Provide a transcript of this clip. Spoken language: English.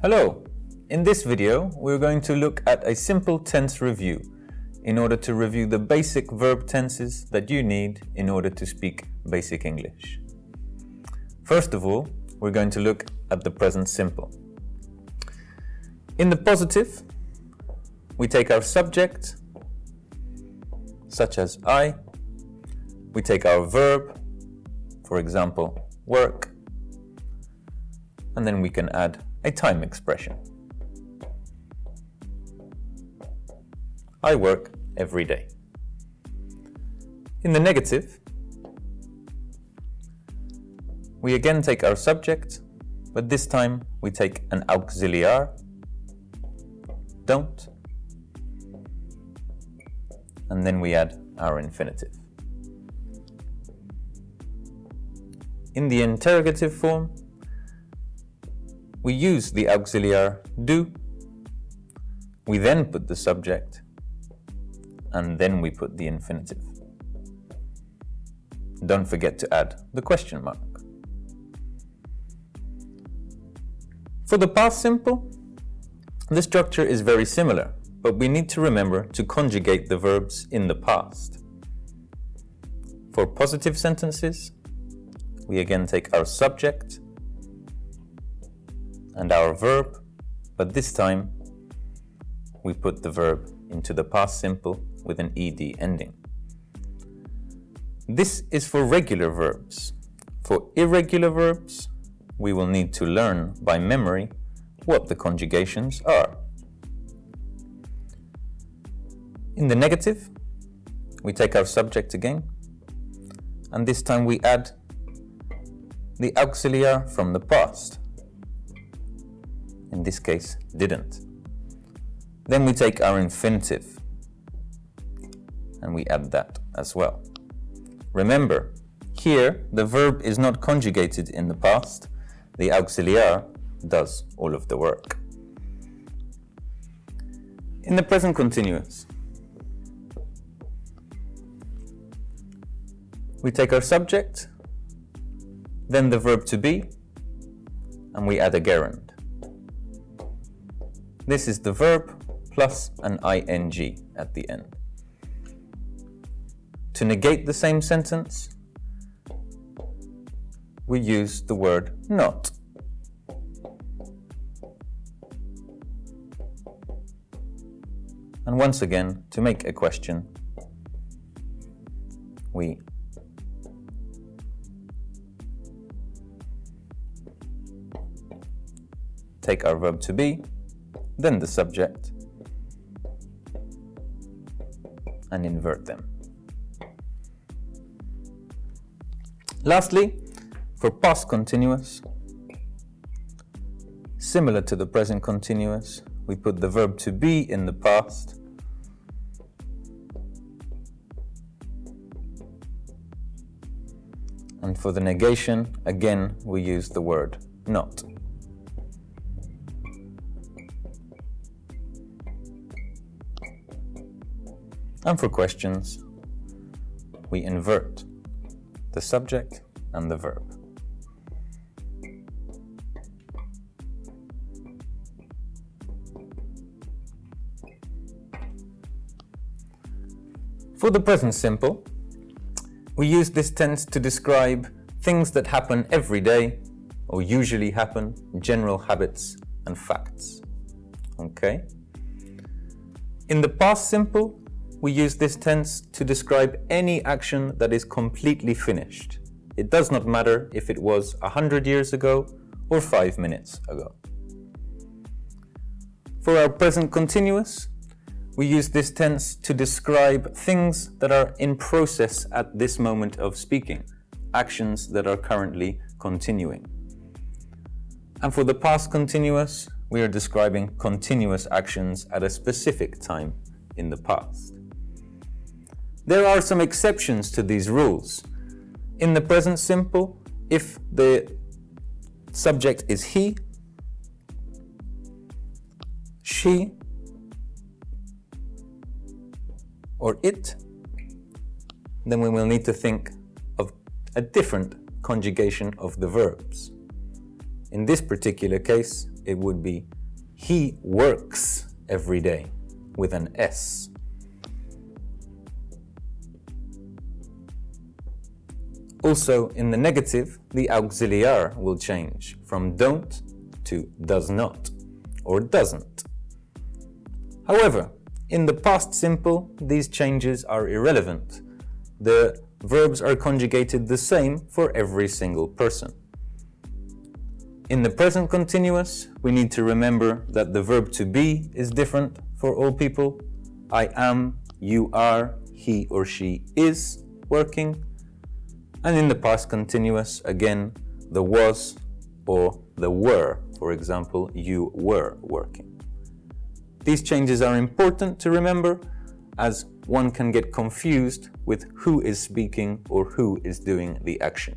Hello! In this video, we're going to look at a simple tense review in order to review the basic verb tenses that you need in order to speak basic English. First of all, we're going to look at the present simple. In the positive, we take our subject, such as I. We take our verb, for example, work, and then we can add a time expression. I work every day. In the negative, we again take our subject, but this time we take an auxiliar, don't, and then we add our infinitive. In the interrogative form, we use the auxiliar do, we then put the subject, and then we put the infinitive. Don't forget to add the question mark. For the past simple, the structure is very similar, but we need to remember to conjugate the verbs in the past. For positive sentences, we again take our subject and our verb, but this time we put the verb into the past simple with an ed ending. This is for regular verbs. For irregular verbs, we will need to learn by memory what the conjugations are. In the negative, we take our subject again, and this time we add the auxiliar from the past. In this case, didn't. Then we take our infinitive and we add that as well. Remember, here the verb is not conjugated in the past. The auxiliar does all of the work. In the present continuous, we take our subject, then the verb to be, and we add a gerund. This is the verb plus an ing at the end. To negate the same sentence, we use the word not. And once again, to make a question, we take our verb to be, then the subject, and invert them. Lastly, for past continuous, similar to the present continuous, we put the verb to be in the past, and for the negation, again, we use the word not. And for questions, we invert the subject and the verb. For the present simple, we use this tense to describe things that happen every day or usually happen, general habits and facts. Okay? In the past simple, we use this tense to describe any action that is completely finished. It does not matter if it was 100 years ago or 5 minutes ago. For our present continuous, we use this tense to describe things that are in process at this moment of speaking, actions that are currently continuing. And for the past continuous, we are describing continuous actions at a specific time in the past. There are some exceptions to these rules. In the present simple, if the subject is he, she, or it, then we will need to think of a different conjugation of the verbs. In this particular case, it would be he works every day with an S. Also, in the negative, the auxiliar will change from don't to does not or doesn't. However, in the past simple, these changes are irrelevant. The verbs are conjugated the same for every single person. In the present continuous, we need to remember that the verb to be is different for all people. I am, you are, he or she is working. And in the past continuous, again, the was or the were. For example, you were working. These changes are important to remember, as one can get confused with who is speaking or who is doing the action.